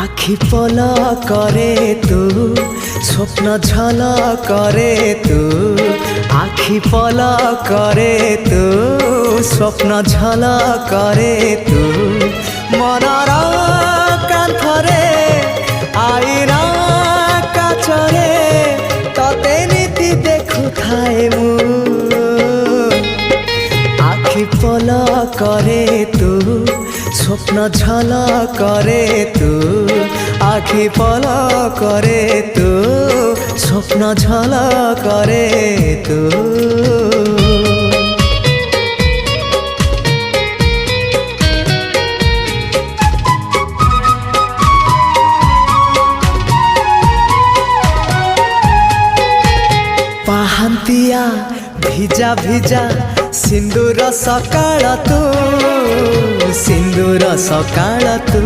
আখি পল করে তু স্বপ্ন ঝল করে তু আখি পল করে তু স্বপ্ন ঝল করে তু মনর কান্থরে আইনা কাচরে ততে নীতি দেখু থায়ে মু আখি পল করে তু স্বপ্ন ঝল করে তু আখি পল করে তু স্বপ্ন ঝল করে তু ପାହାନ୍ତିଆ ଭିଜା ଭିଜା ସିନ୍ଦୁର ସକାଳ ତୁ ସିନ୍ଦୁର ସକାଳ ତୁ